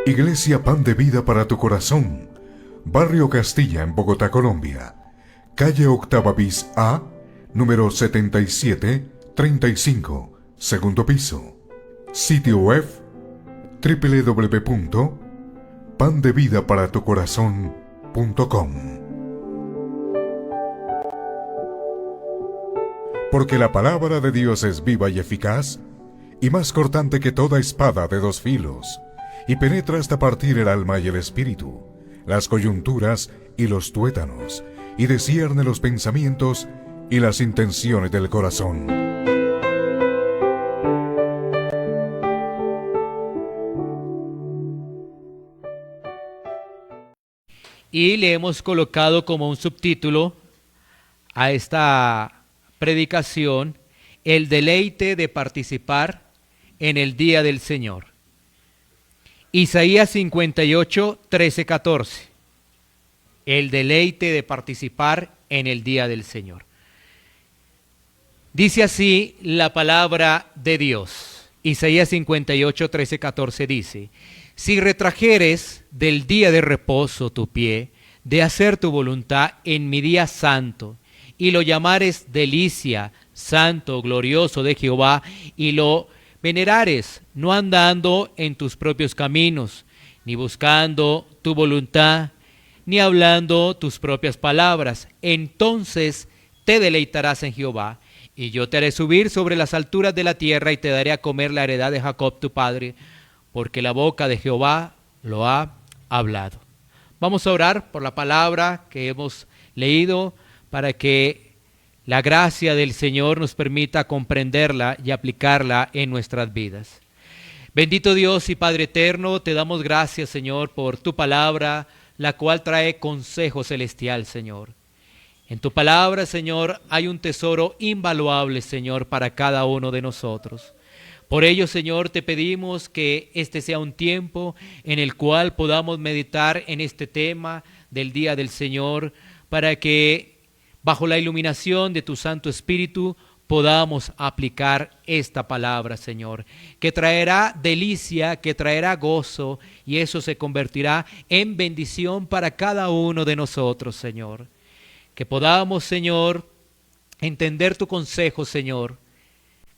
Iglesia Pan de Vida para tu Corazón, Barrio Castilla en Bogotá, Colombia. Calle Octava bis A, número 7735, segundo piso. Sitio web www.pandevidaparatucorazon.com. Porque la palabra de Dios es viva y eficaz, y más cortante que toda espada de dos filos, y penetra hasta partir el alma y el espíritu, las coyunturas y los tuétanos, y discierne los pensamientos y las intenciones del corazón. Y le hemos colocado como un subtítulo a esta predicación: el deleite de participar en el día del Señor. Isaías 58, 13, 14. El deleite de participar en el día del Señor. Dice así la palabra de Dios. Isaías 58, 13, 14 dice: si retrajeres del día de reposo tu pie, de hacer tu voluntad en mi día santo, y lo llamares delicia, santo, glorioso de Jehová, y lo venerares, no andando en tus propios caminos, ni buscando tu voluntad, ni hablando tus propias palabras, entonces te deleitarás en Jehová, y yo te haré subir sobre las alturas de la tierra, y te daré a comer la heredad de Jacob tu padre, porque la boca de Jehová lo ha hablado. Vamos a orar por la palabra que hemos leído, para que la gracia del Señor nos permita comprenderla y aplicarla en nuestras vidas. Bendito Dios y Padre eterno, te damos gracias, Señor, por tu palabra, la cual trae consejo celestial, Señor. En tu palabra, Señor, hay un tesoro invaluable, Señor, para cada uno de nosotros. Por ello, Señor, te pedimos que este sea un tiempo en el cual podamos meditar en este tema del día del Señor, para que bajo la iluminación de tu Santo Espíritu podamos aplicar esta palabra, Señor, que traerá delicia, que traerá gozo, y eso se convertirá en bendición para cada uno de nosotros, Señor. Que podamos, Señor, entender tu consejo, Señor,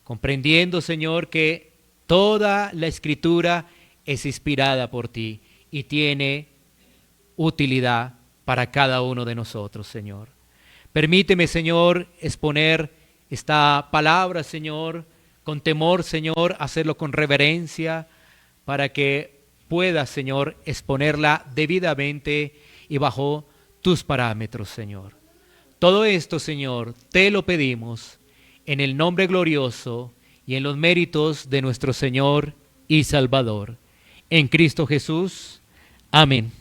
comprendiendo, Señor, que toda la Escritura es inspirada por ti y tiene utilidad para cada uno de nosotros, Señor. Permíteme, Señor, exponer esta palabra, Señor, con temor, Señor, hacerlo con reverencia, para que pueda, Señor, exponerla debidamente y bajo tus parámetros, Señor. Todo esto, Señor, te lo pedimos en el nombre glorioso y en los méritos de nuestro Señor y Salvador, en Cristo Jesús. Amén.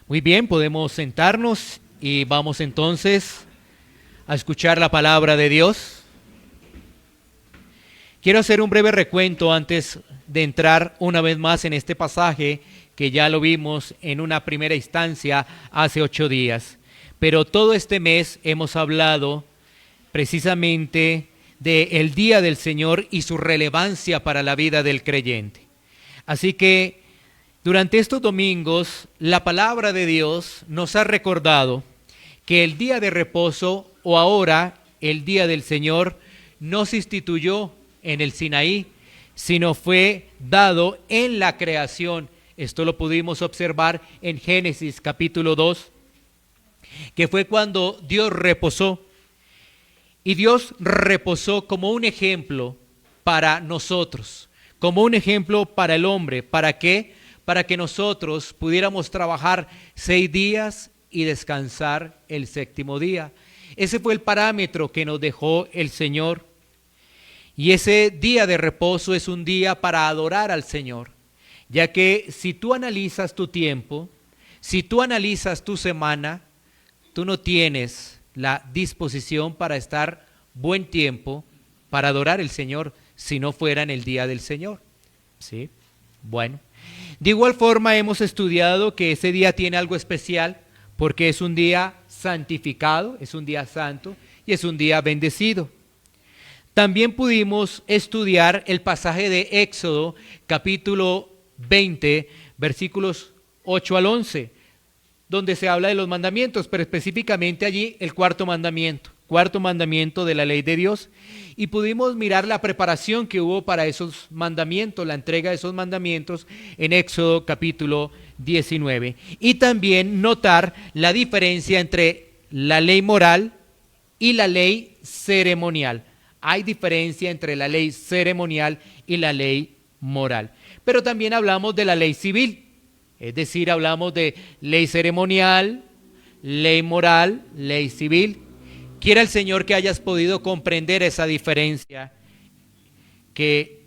Muy bien, podemos sentarnos y vamos entonces a escuchar la palabra de Dios. Quiero hacer un breve recuento antes de entrar una vez más en este pasaje, que ya lo vimos en una primera instancia hace 8 días. Pero todo este mes hemos hablado precisamente del día del Señor y su relevancia para la vida del creyente. Así que durante estos domingos la palabra de Dios nos ha recordado que el día de reposo, o ahora el día del Señor, no se instituyó en el Sinaí, sino fue dado en la creación. Esto lo pudimos observar en Génesis capítulo 2, que fue cuando Dios reposó. Y Dios reposó como un ejemplo para nosotros, como un ejemplo para el hombre. ¿Para qué? Para que nosotros pudiéramos trabajar 6 días y descansar el 7º día. Ese fue el parámetro que nos dejó el Señor. Y ese día de reposo es un día para adorar al Señor, ya que si tú analizas tu tiempo, si tú analizas tu semana, tú no tienes la disposición para estar buen tiempo para adorar al Señor si no fuera en el día del Señor. ¿Sí? Bueno, de igual forma hemos estudiado que ese día tiene algo especial, porque es un día santificado, es un día santo y es un día bendecido. También pudimos estudiar el pasaje de Éxodo capítulo 20, versículos 8 al 11, donde se habla de los mandamientos, pero específicamente allí el cuarto mandamiento de la ley de Dios. Y pudimos mirar la preparación que hubo para esos mandamientos, la entrega de esos mandamientos en Éxodo capítulo 19. Y también notar la diferencia entre la ley moral y la ley ceremonial. Hay diferencia entre la ley ceremonial y la ley moral. Pero también hablamos de la ley civil, es decir, hablamos de ley ceremonial, ley moral, ley civil. Quiera el Señor que hayas podido comprender esa diferencia que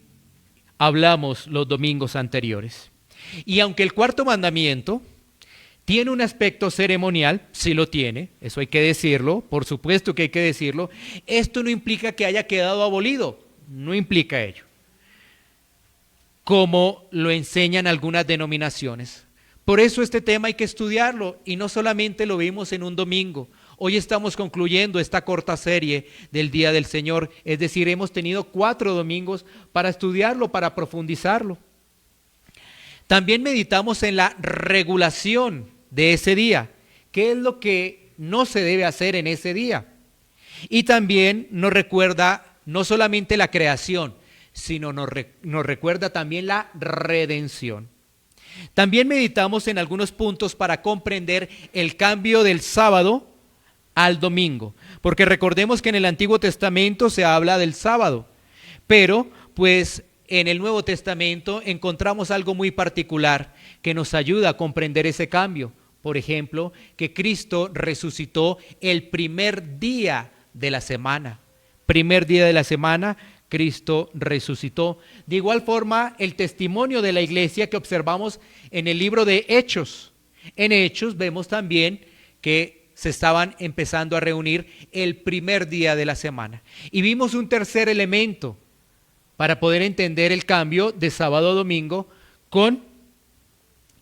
hablamos los domingos anteriores. Y aunque el cuarto mandamiento tiene un aspecto ceremonial, sí lo tiene, eso hay que decirlo, por supuesto que hay que decirlo, esto no implica que haya quedado abolido, no implica ello, como lo enseñan algunas denominaciones. Por eso este tema hay que estudiarlo, y no solamente lo vimos en un domingo. Hoy estamos concluyendo esta corta serie del Día del Señor, es decir, hemos tenido 4 domingos para estudiarlo, para profundizarlo. También meditamos en la regulación de ese día, qué es lo que no se debe hacer en ese día. Y también nos recuerda no solamente la creación, sino nos recuerda también la redención. También meditamos en algunos puntos para comprender el cambio del sábado al domingo, porque recordemos que en el Antiguo Testamento se habla del sábado, pero pues en el Nuevo Testamento encontramos algo muy particular que nos ayuda a comprender ese cambio. Por ejemplo, que Cristo resucitó el primer día de la semana. Primer día de la semana, Cristo resucitó. De igual forma, el testimonio de la iglesia que observamos en el libro de Hechos. En Hechos vemos también que se estaban empezando a reunir el primer día de la semana. Y vimos un tercer elemento para poder entender el cambio de sábado a domingo con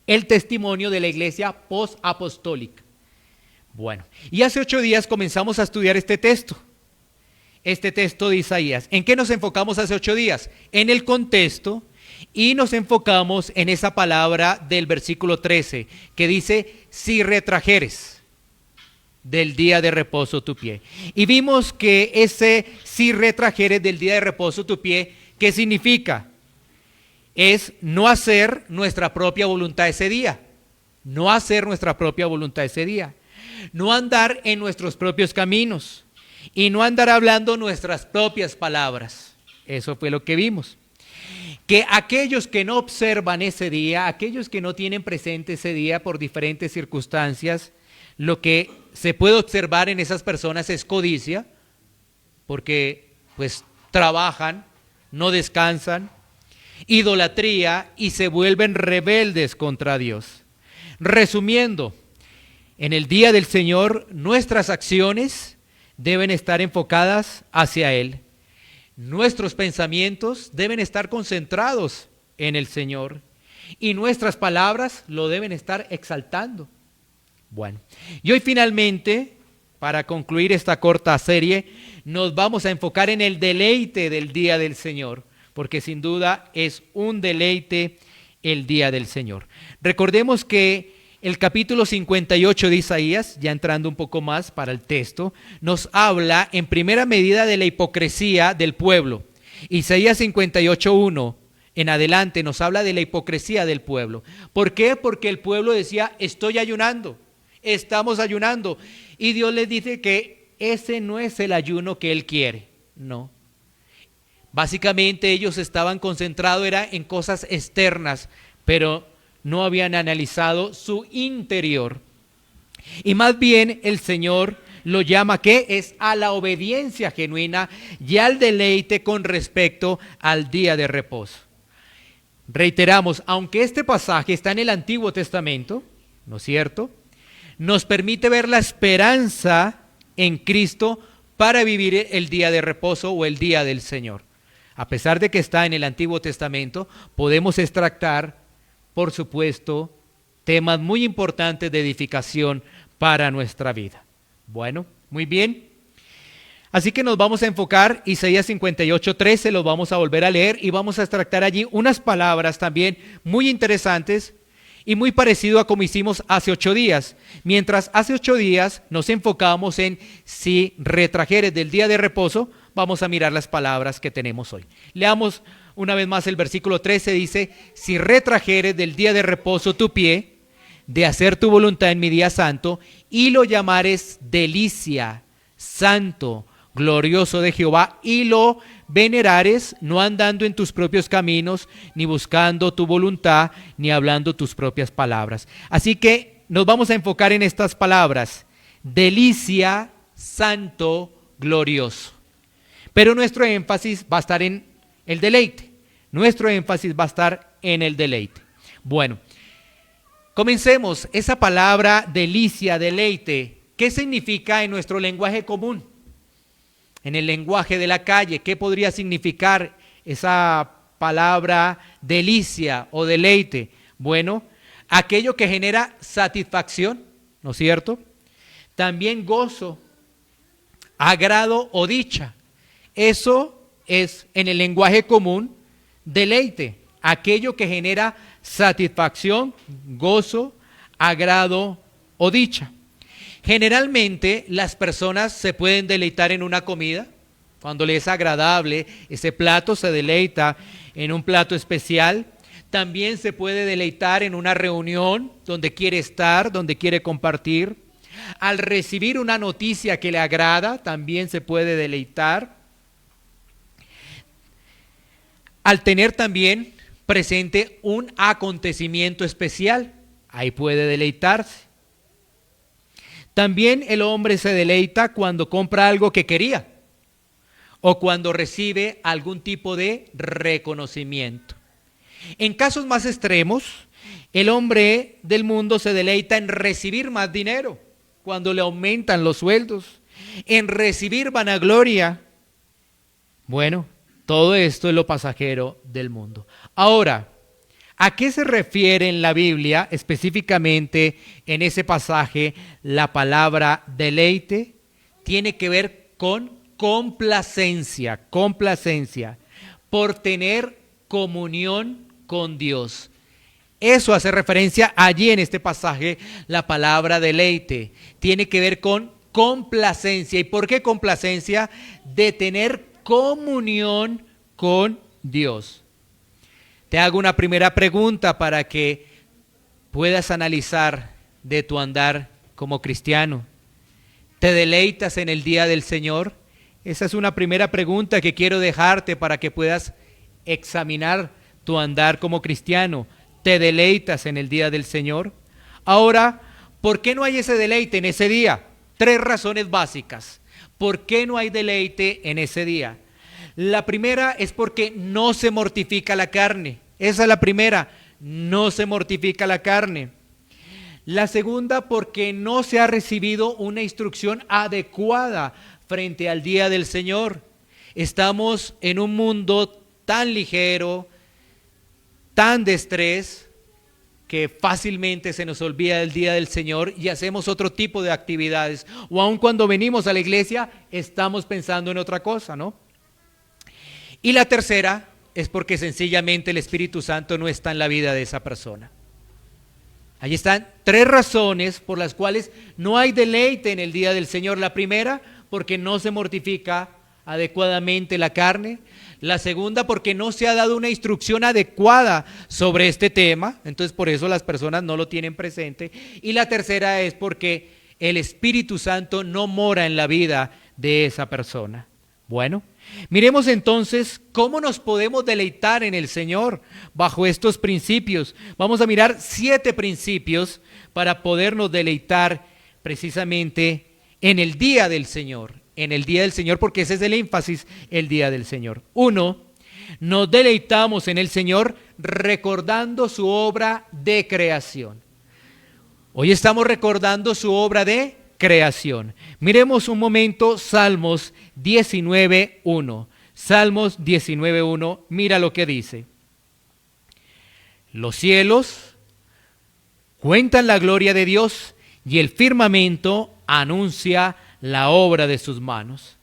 el testimonio de la iglesia post-apostólica. Bueno, y hace 8 días comenzamos a estudiar este texto de Isaías. ¿En qué nos enfocamos hace 8 días? En el contexto, y nos enfocamos en esa palabra del versículo 13, que dice, si retrajeres del día de reposo tu pie. Y vimos que ese si retrajeres del día de reposo tu pie, ¿qué significa? Es no hacer nuestra propia voluntad ese día. No hacer nuestra propia voluntad ese día. No andar en nuestros propios caminos. Y no andar hablando nuestras propias palabras. Eso fue lo que vimos. Que aquellos que no observan ese día, aquellos que no tienen presente ese día por diferentes circunstancias, lo que se puede observar en esas personas es codicia, porque pues trabajan, no descansan, idolatría y se vuelven rebeldes contra Dios. Resumiendo, en el día del Señor nuestras acciones deben estar enfocadas hacia Él. Nuestros pensamientos deben estar concentrados en el Señor y nuestras palabras lo deben estar exaltando. Bueno, y hoy finalmente, para concluir esta corta serie, nos vamos a enfocar en el deleite del Día del Señor, porque sin duda es un deleite el Día del Señor. Recordemos que el capítulo 58 de Isaías, ya entrando un poco más para el texto, nos habla en primera medida de la hipocresía del pueblo. Isaías 58:1 en adelante nos habla de la hipocresía del pueblo. ¿Por qué? Porque el pueblo decía, estoy ayunando. Estamos ayunando, y Dios les dice que ese no es el ayuno que Él quiere, no. Básicamente ellos estaban concentrados era en cosas externas, pero no habían analizado su interior. Y más bien el Señor lo llama, ¿qué? Es a la obediencia genuina y al deleite con respecto al día de reposo. Reiteramos, aunque este pasaje está en el Antiguo Testamento, ¿no es cierto?, nos permite ver la esperanza en Cristo para vivir el día de reposo o el día del Señor. A pesar de que está en el Antiguo Testamento, podemos extractar, por supuesto, temas muy importantes de edificación para nuestra vida. Bueno, muy bien. Así que nos vamos a enfocar, Isaías 58:13, lo vamos a volver a leer y vamos a extractar allí unas palabras también muy interesantes y muy parecido a como hicimos hace 8 días. Mientras hace 8 días nos enfocamos en si retrajeres del día de reposo, vamos a mirar las palabras que tenemos hoy. Leamos una vez más el versículo 13, dice, si retrajeres del día de reposo tu pie, de hacer tu voluntad en mi día santo, y lo llamares delicia, santo, glorioso de Jehová, y lo venerares, no andando en tus propios caminos, ni buscando tu voluntad, ni hablando tus propias palabras. Así que nos vamos a enfocar en estas palabras, delicia, santo, glorioso. Pero nuestro énfasis va a estar en el deleite. Nuestro énfasis va a estar en el deleite. Bueno, comencemos. Esa palabra delicia, deleite, ¿qué significa en nuestro lenguaje común? En el lenguaje de la calle, ¿qué podría significar esa palabra delicia o deleite? Bueno, aquello que genera satisfacción, ¿no es cierto? También gozo, agrado o dicha. Eso es en el lenguaje común deleite, aquello que genera satisfacción, gozo, agrado o dicha. Generalmente las personas se pueden deleitar en una comida, cuando le es agradable, ese plato se deleita en un plato especial. También se puede deleitar en una reunión donde quiere estar, donde quiere compartir. Al recibir una noticia que le agrada, también se puede deleitar. Al tener también presente un acontecimiento especial, ahí puede deleitarse. También el hombre se deleita cuando compra algo que quería o cuando recibe algún tipo de reconocimiento. En casos más extremos, el hombre del mundo se deleita en recibir más dinero cuando le aumentan los sueldos, en recibir vanagloria. Bueno, todo esto es lo pasajero del mundo. Ahora, ¿a qué se refiere en la Biblia, específicamente en ese pasaje, la palabra deleite? Tiene que ver con complacencia, por tener comunión con Dios. Eso hace referencia allí en este pasaje, la palabra deleite. Tiene que ver con complacencia. ¿Y por qué complacencia? De tener comunión con Dios. Te hago una primera pregunta para que puedas analizar de tu andar como cristiano. ¿Te deleitas en el día del Señor? Esa es una primera pregunta que quiero dejarte para que puedas examinar tu andar como cristiano. ¿Te deleitas en el día del Señor? Ahora, ¿por qué no hay ese deleite en ese día? 3 razones básicas. ¿Por qué no hay deleite en ese día? La primera es porque no se mortifica la carne. Esa es la primera, no se mortifica la carne. La segunda, porque no se ha recibido una instrucción adecuada frente al día del Señor. Estamos en un mundo tan ligero, tan de estrés, que fácilmente se nos olvida el día del Señor y hacemos otro tipo de actividades. O aun cuando venimos a la iglesia, estamos pensando en otra cosa, ¿no? Y la tercera es porque sencillamente el Espíritu Santo no está en la vida de esa persona. Allí están 3 razones por las cuales no hay deleite en el día del Señor. La primera, porque no se mortifica adecuadamente la carne. La segunda, porque no se ha dado una instrucción adecuada sobre este tema. Entonces, por eso las personas no lo tienen presente. Y la tercera es porque el Espíritu Santo no mora en la vida de esa persona. Bueno, miremos entonces cómo nos podemos deleitar en el Señor bajo estos principios. Vamos a mirar 7 principios para podernos deleitar precisamente en el día del Señor. En el día del Señor, porque ese es el énfasis, el día del Señor. 1, nos deleitamos en el Señor recordando su obra de creación. Hoy estamos recordando su obra de creación. Miremos un momento Salmos 19:1. Salmos 19:1, mira lo que dice. Los cielos cuentan la gloria de Dios y el firmamento anuncia la obra de sus manos.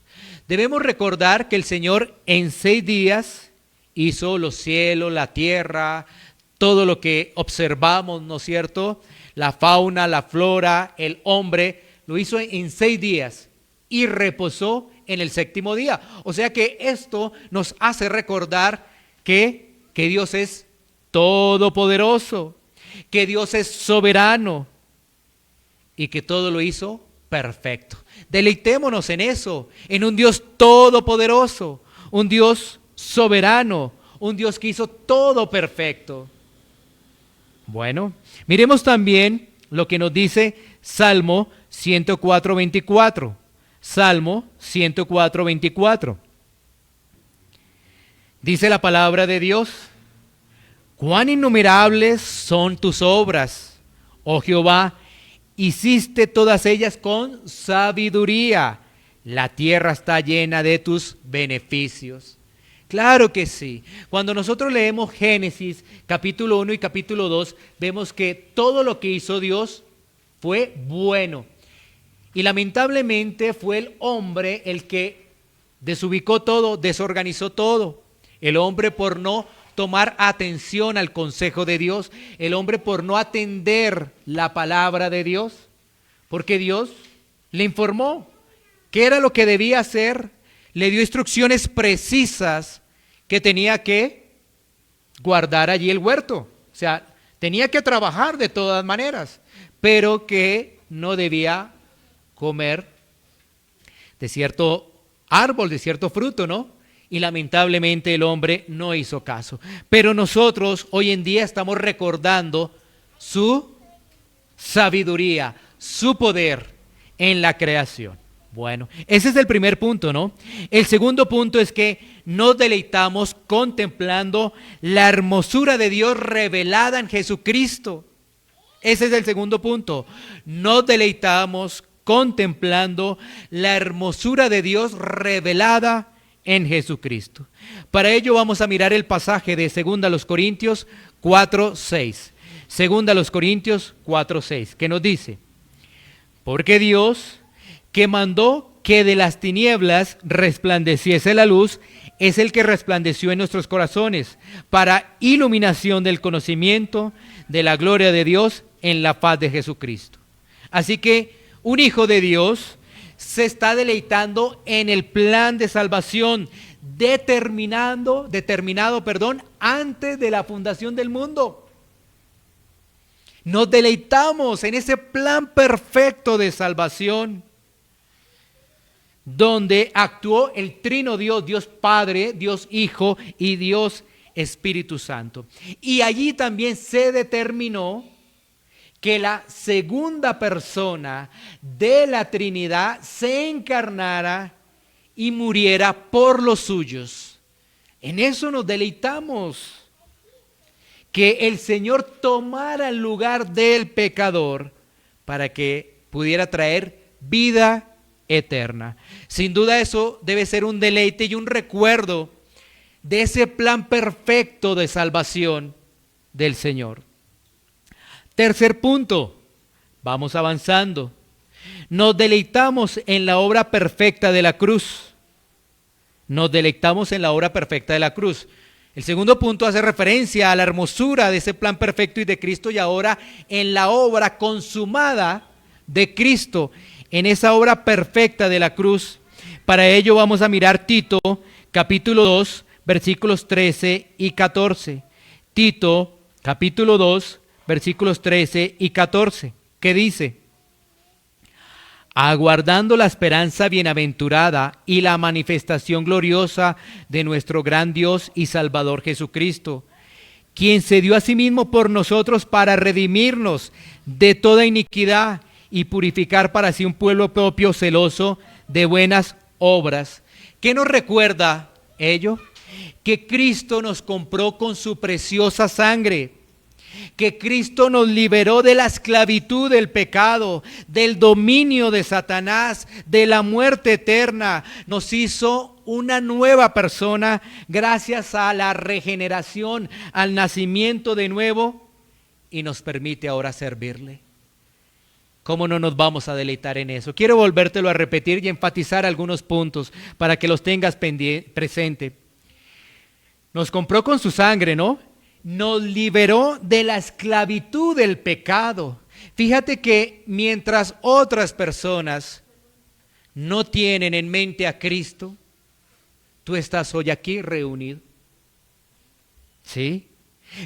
Debemos recordar que el Señor en 6 días hizo los cielos, la tierra, todo lo que observamos, ¿no es cierto? La fauna, la flora, el hombre, lo hizo en 6 días y reposó en el 7º día. O sea que esto nos hace recordar que Dios es todopoderoso, que Dios es soberano y que todo lo hizo perfecto. Deleitémonos en eso, en un Dios todopoderoso, un Dios soberano, un Dios que hizo todo perfecto. Bueno, miremos también lo que nos dice Salmo 104:24. Salmo 104:24. Dice la palabra de Dios: cuán innumerables son tus obras, oh Jehová, hiciste todas ellas con sabiduría. La tierra está llena de tus beneficios. Claro que sí. Cuando nosotros leemos Génesis capítulo 1 y capítulo 2, vemos que todo lo que hizo Dios fue bueno. Y lamentablemente fue el hombre el que desubicó todo, desorganizó todo. El hombre por no tomar atención al consejo de Dios, el hombre por no atender la palabra de Dios, porque Dios le informó qué era lo que debía hacer, le dio instrucciones precisas que tenía que guardar allí el huerto. O sea, tenía que trabajar de todas maneras, pero que no debía comer de cierto árbol, de cierto fruto, ¿no? Y lamentablemente el hombre no hizo caso. Pero nosotros hoy en día estamos recordando su sabiduría, su poder en la creación. Bueno, ese es el primer punto, ¿no? El segundo punto es que nos deleitamos contemplando la hermosura de Dios revelada en Jesucristo. Ese es el segundo punto. Nos deleitamos contemplando la hermosura de Dios revelada en Jesucristo. Para ello vamos a mirar el pasaje de 2 Corintios 4:6. 2 Corintios 4:6, que nos dice: porque Dios, que mandó que de las tinieblas resplandeciese la luz, es el que resplandeció en nuestros corazones para iluminación del conocimiento de la gloria de Dios en la faz de Jesucristo. Así que un hijo de Dios se está deleitando en el plan de salvación determinado, antes de la fundación del mundo. Nos deleitamos en ese plan perfecto de salvación donde actuó el trino Dios, Dios Padre, Dios Hijo y Dios Espíritu Santo. Y allí también se determinó que la segunda persona de la Trinidad se encarnara y muriera por los suyos. En eso nos deleitamos, que el Señor tomara el lugar del pecador para que pudiera traer vida eterna. Sin duda eso debe ser un deleite y un recuerdo de ese plan perfecto de salvación del Señor. Tercer punto, vamos avanzando. Nos deleitamos en la obra perfecta de la cruz. Nos deleitamos en la obra perfecta de la cruz. El segundo punto hace referencia a la hermosura de ese plan perfecto y de Cristo, y ahora en la obra consumada de Cristo, en esa obra perfecta de la cruz. Para ello vamos a mirar Tito, capítulo 2, versículos 13 y 14. Tito, capítulo 2, versículos 13 y 14, que dice: aguardando la esperanza bienaventurada y la manifestación gloriosa de nuestro gran Dios y Salvador Jesucristo, quien se dio a sí mismo por nosotros para redimirnos de toda iniquidad y purificar para sí un pueblo propio celoso de buenas obras. ¿Qué nos recuerda ello? Que Cristo nos compró con su preciosa sangre, que Cristo nos liberó de la esclavitud del pecado, del dominio de Satanás, de la muerte eterna. Nos hizo una nueva persona gracias a la regeneración, al nacimiento de nuevo, y nos permite ahora servirle. ¿Cómo no nos vamos a deleitar en eso? Quiero volvértelo a repetir y enfatizar algunos puntos para que los tengas presente. Nos compró con su sangre, ¿no? Nos liberó de la esclavitud del pecado. Fíjate que mientras otras personas no tienen en mente a Cristo, tú estás hoy aquí reunido. ¿Sí?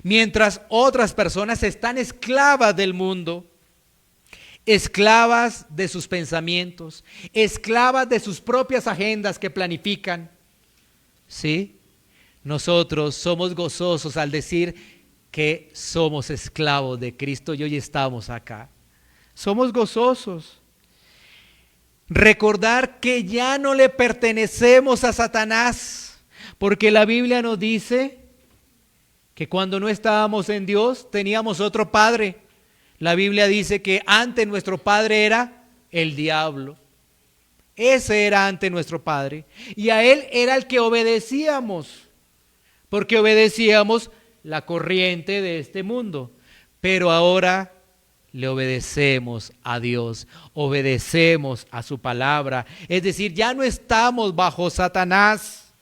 Mientras otras personas están esclavas del mundo, esclavas de sus pensamientos, esclavas de sus propias agendas que planifican. ¿Sí? Nosotros somos gozosos al decir que somos esclavos de Cristo y hoy estamos acá. Somos gozosos. Recordar que ya no le pertenecemos a Satanás, porque la Biblia nos dice que cuando no estábamos en Dios teníamos otro padre. La Biblia dice que antes nuestro padre era el diablo. Ese era antes nuestro padre. Y a él era el que obedecíamos, porque obedecíamos la corriente de este mundo. Pero ahora le obedecemos a Dios, obedecemos a su palabra. Es decir, ya no estamos bajo Satanás.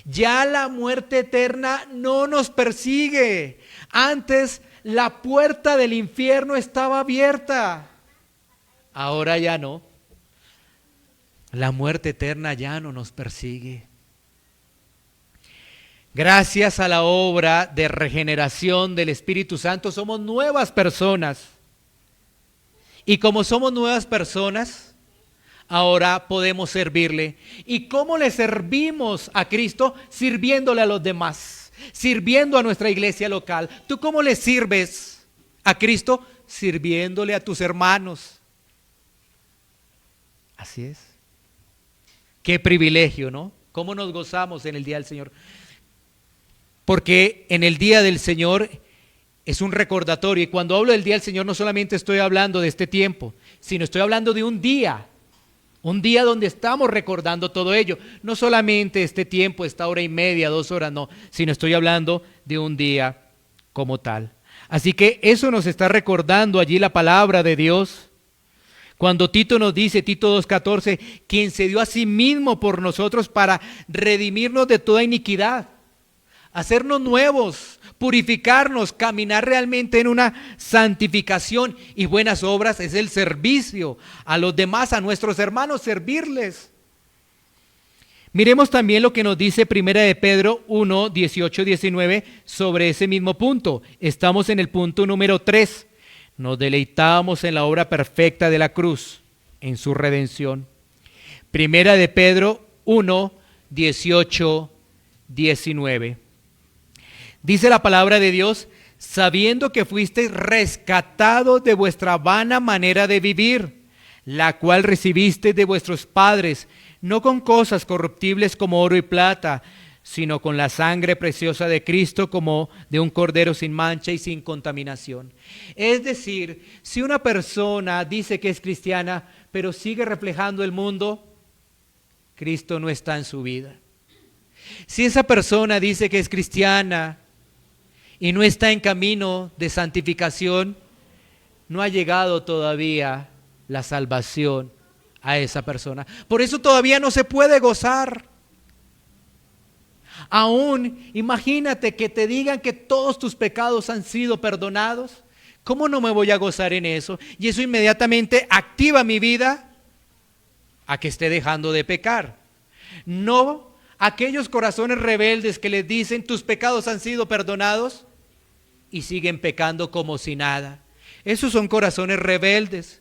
Ya la muerte eterna no nos persigue. Antes la puerta del infierno estaba abierta. Ahora ya no. La muerte eterna ya no nos persigue. Gracias a la obra de regeneración del Espíritu Santo somos nuevas personas. Y como somos nuevas personas, ahora podemos servirle. ¿Y cómo le servimos a Cristo? Sirviéndole a los demás, sirviendo a nuestra iglesia local. ¿Tú cómo le sirves a Cristo? Sirviéndole a tus hermanos. Así es. Qué privilegio, ¿no? ¿Cómo nos gozamos en el día del Señor? Porque en el día del Señor es un recordatorio. Y cuando hablo del día del Señor no solamente estoy hablando de este tiempo, sino estoy hablando de un día donde estamos recordando todo ello. No solamente este tiempo, esta hora y media, 2 horas, no, sino estoy hablando de un día como tal. Así que eso nos está recordando allí la palabra de Dios. Cuando Tito nos dice, Tito 2:14, quien se dio a sí mismo por nosotros para redimirnos de toda iniquidad, hacernos nuevos, purificarnos, caminar realmente en una santificación y buenas obras, es el servicio a los demás, a nuestros hermanos, servirles. Miremos también lo que nos dice 1 de Pedro 1, 18, 19 sobre ese mismo punto. Estamos en el punto número 3. Nos deleitamos en la obra perfecta de la cruz, en su redención. 1 de Pedro 1, 18, 19. Dice la palabra de Dios, sabiendo que fuisteis rescatados de vuestra vana manera de vivir, la cual recibisteis de vuestros padres, no con cosas corruptibles como oro y plata, sino con la sangre preciosa de Cristo, como de un cordero sin mancha y sin contaminación. Es decir, si una persona dice que es cristiana, pero sigue reflejando el mundo, Cristo no está en su vida. Si esa persona dice que es cristiana y no está en camino de santificación, no ha llegado todavía la salvación a esa persona. Por eso todavía no se puede gozar. Aún, imagínate que te digan que todos tus pecados han sido perdonados. ¿Cómo no me voy a gozar en eso? Y eso inmediatamente activa mi vida a que esté dejando de pecar. No aquellos corazones rebeldes que les dicen tus pecados han sido perdonados y siguen pecando como si nada. Esos son corazones rebeldes,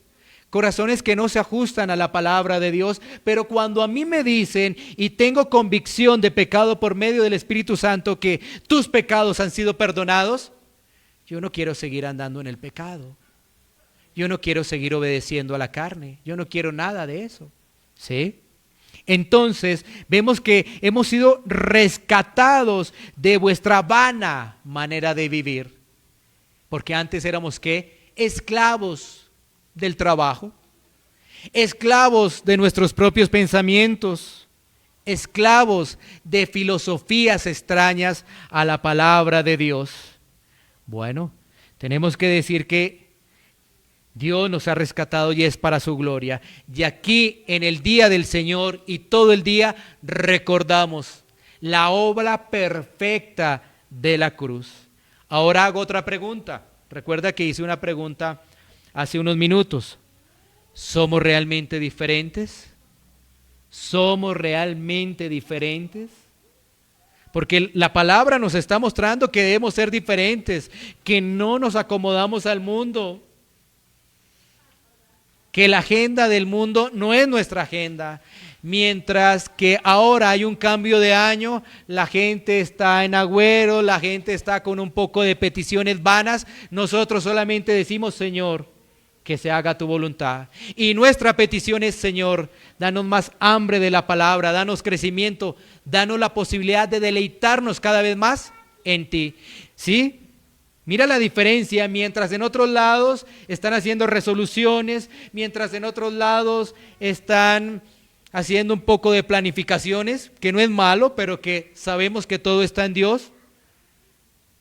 corazones que no se ajustan a la palabra de Dios. Pero cuando a mí me dicen y tengo convicción de pecado por medio del Espíritu Santo que tus pecados han sido perdonados, yo no quiero seguir andando en el pecado. Yo no quiero seguir obedeciendo a la carne. Yo no quiero nada de eso. ¿Sí? Entonces vemos que hemos sido rescatados de vuestra vana manera de vivir. Porque antes éramos ¿qué? Esclavos del trabajo, esclavos de nuestros propios pensamientos, esclavos de filosofías extrañas a la palabra de Dios. Bueno, tenemos que decir que Dios nos ha rescatado y es para su gloria. Y aquí en el día del Señor y todo el día recordamos la obra perfecta de la cruz. Ahora hago otra pregunta. Recuerda que hice una pregunta hace unos minutos. ¿Somos realmente diferentes? ¿Somos realmente diferentes? Porque la palabra nos está mostrando que debemos ser diferentes, que no nos acomodamos al mundo, que la agenda del mundo no es nuestra agenda. Mientras que ahora hay un cambio de año, la gente está en agüero, la gente está con un poco de peticiones vanas, nosotros solamente decimos, Señor, que se haga tu voluntad. Y nuestra petición es, Señor, danos más hambre de la palabra, danos crecimiento, danos la posibilidad de deleitarnos cada vez más en ti. ¿Sí? Mira la diferencia, mientras en otros lados están haciendo resoluciones, mientras en otros lados están haciendo un poco de planificaciones, que no es malo, pero que sabemos que todo está en Dios.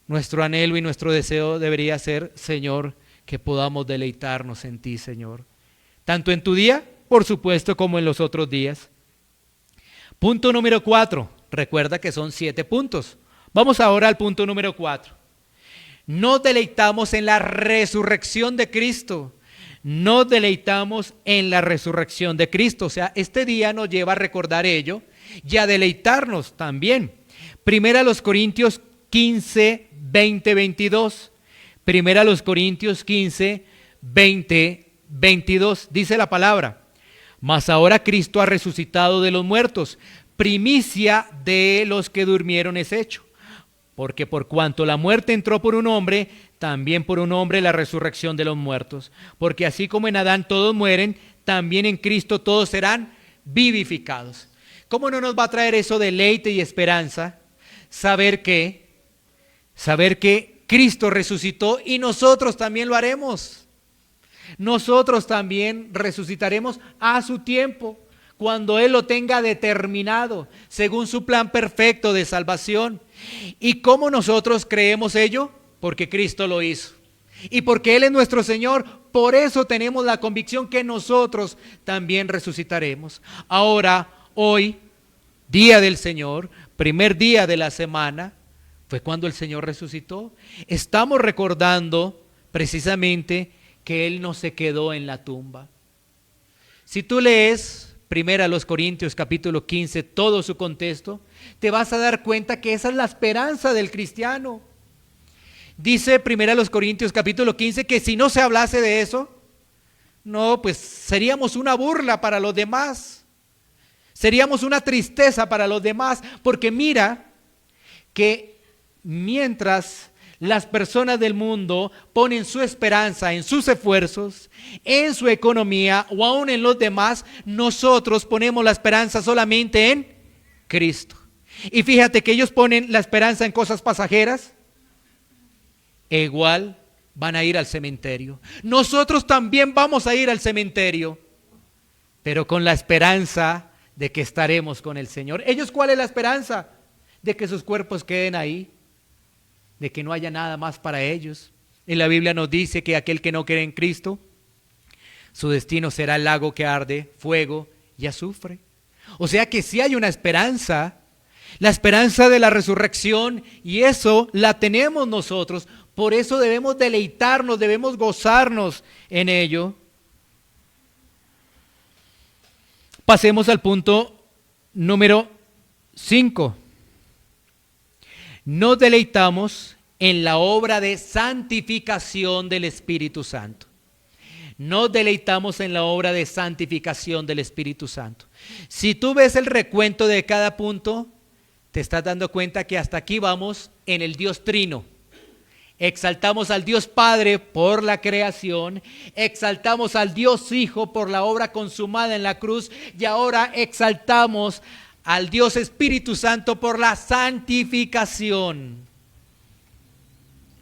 Nuestro anhelo y nuestro deseo debería ser, Señor, que podamos deleitarnos en ti, Señor. Tanto en tu día, por supuesto, como en los otros días. Punto número 4. Recuerda que son 7 puntos. Vamos ahora al punto número 4. Nos deleitamos en la resurrección de Cristo. Nos deleitamos en la resurrección de Cristo. O sea, este día nos lleva a recordar ello y a deleitarnos también. Primera a los Corintios 15, 20, 22. Primera a los Corintios 15, 20, 22. Dice la palabra: mas ahora Cristo ha resucitado de los muertos, primicia de los que durmieron es hecho. Porque por cuanto la muerte entró por un hombre, también por un hombre la resurrección de los muertos. Porque así como en Adán todos mueren, también en Cristo todos serán vivificados. ¿Cómo no nos va a traer eso deleite y esperanza? Saber que Cristo resucitó y nosotros también lo haremos. Nosotros también resucitaremos a su tiempo, cuando Él lo tenga determinado, según su plan perfecto de salvación. ¿Y cómo nosotros creemos ello? Porque Cristo lo hizo. Y porque Él es nuestro Señor, por eso tenemos la convicción que nosotros también resucitaremos. Ahora, hoy, día del Señor, primer día de la semana, fue cuando el Señor resucitó. Estamos recordando precisamente que Él no se quedó en la tumba. Si tú lees Primera a los Corintios capítulo 15, todo su contexto, te vas a dar cuenta que esa es la esperanza del cristiano. Dice Primera a los Corintios capítulo 15 que si no se hablase de eso, no, pues seríamos una burla para los demás. Seríamos una tristeza para los demás, porque mira que mientras las personas del mundo ponen su esperanza en sus esfuerzos, en su economía o aún en los demás, nosotros ponemos la esperanza solamente en Cristo. Y fíjate que ellos ponen la esperanza en cosas pasajeras, e igual van a ir al cementerio. Nosotros también vamos a ir al cementerio, pero con la esperanza de que estaremos con el Señor. ¿Ellos cuál es la esperanza? De que sus cuerpos queden ahí, de que no haya nada más para ellos. En la Biblia nos dice que aquel que no cree en Cristo, su destino será el lago que arde, fuego y azufre. O sea que sí hay una esperanza, la esperanza de la resurrección, y eso la tenemos nosotros. Por eso debemos deleitarnos, debemos gozarnos en ello. Pasemos al punto número 5. Nos deleitamos en la obra de santificación del Espíritu Santo. Nos deleitamos en la obra de santificación del Espíritu Santo. Si tú ves el recuento de cada punto, te estás dando cuenta que hasta aquí vamos en el Dios Trino. Exaltamos al Dios Padre por la creación, exaltamos al Dios Hijo por la obra consumada en la cruz, y ahora exaltamos al Dios Espíritu Santo por la santificación.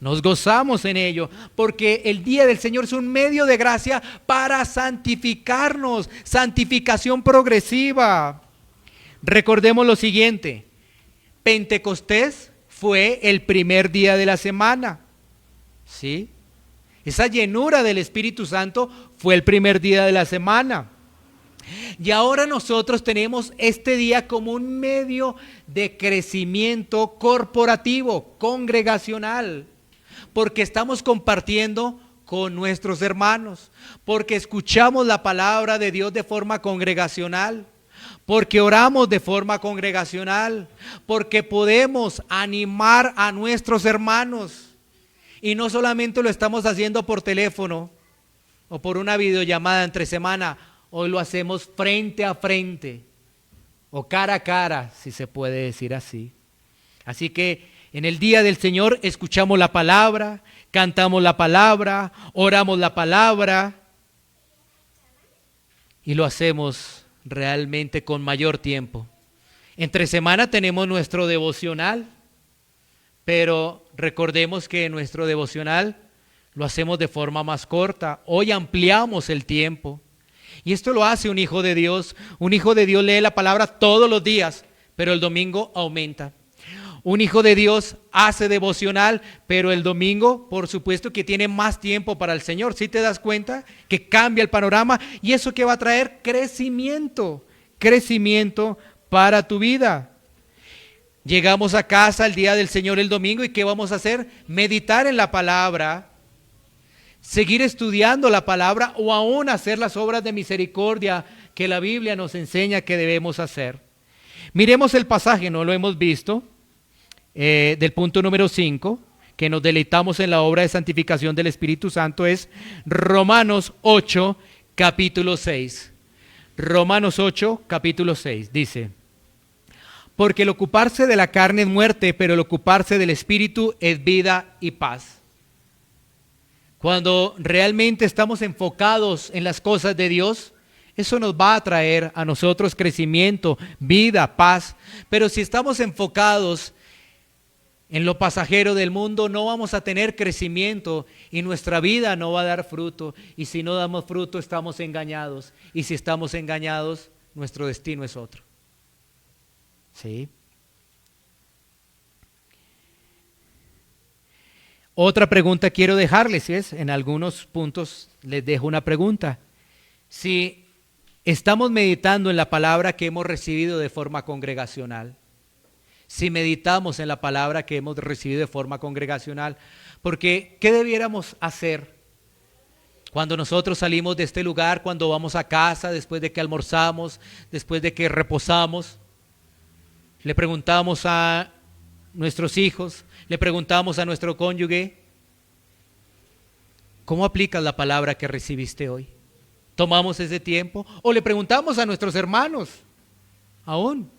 Nos gozamos en ello, porque el día del Señor es un medio de gracia para santificarnos, santificación progresiva. Recordemos lo siguiente: Pentecostés fue el primer día de la semana, ¿sí? Esa llenura del Espíritu Santo fue el primer día de la semana. Y ahora nosotros tenemos este día como un medio de crecimiento corporativo, congregacional, porque estamos compartiendo con nuestros hermanos, porque escuchamos la palabra de Dios de forma congregacional, porque oramos de forma congregacional, porque podemos animar a nuestros hermanos. Y no solamente lo estamos haciendo por teléfono o por una videollamada entre semana, hoy lo hacemos frente a frente o cara a cara, si se puede decir así. Así que en el día del Señor escuchamos la palabra, cantamos la palabra, oramos la palabra y lo hacemos realmente con mayor tiempo. Entre semana tenemos nuestro devocional, pero recordemos que nuestro devocional lo hacemos de forma más corta. Hoy ampliamos el tiempo. Y esto lo hace un hijo de Dios. Un hijo de Dios lee la palabra todos los días, pero el domingo aumenta. Un hijo de Dios hace devocional, pero el domingo, por supuesto, que tiene más tiempo para el Señor. ¿Sí te das cuenta? Que cambia el panorama. ¿Y eso qué va a traer? Crecimiento. Crecimiento para tu vida. Llegamos a casa el día del Señor el domingo y ¿qué vamos a hacer? Meditar en la palabra, seguir estudiando la palabra o aún hacer las obras de misericordia que la Biblia nos enseña que debemos hacer. Miremos el pasaje, no lo hemos visto, del punto número 5, que nos deleitamos en la obra de santificación del Espíritu Santo, es Romanos 8, capítulo 6. Romanos 8, capítulo 6, dice: porque el ocuparse de la carne es muerte, pero el ocuparse del Espíritu es vida y paz. Cuando realmente estamos enfocados en las cosas de Dios, eso nos va a traer a nosotros crecimiento, vida, paz. Pero si estamos enfocados en lo pasajero del mundo, no vamos a tener crecimiento y nuestra vida no va a dar fruto. Y si no damos fruto, estamos engañados. Y si estamos engañados, nuestro destino es otro. ¿Sí? Otra pregunta quiero dejarles, es, en algunos puntos les dejo una pregunta. Si estamos meditando en la palabra que hemos recibido de forma congregacional, si meditamos en la palabra que hemos recibido de forma congregacional, porque ¿qué debiéramos hacer cuando nosotros salimos de este lugar, cuando vamos a casa, después de que almorzamos, después de que reposamos? Le preguntamos a nuestros hijos, le preguntamos a nuestro cónyuge: ¿cómo aplicas la palabra que recibiste hoy? ¿Tomamos ese tiempo? O le preguntamos a nuestros hermanos, aún,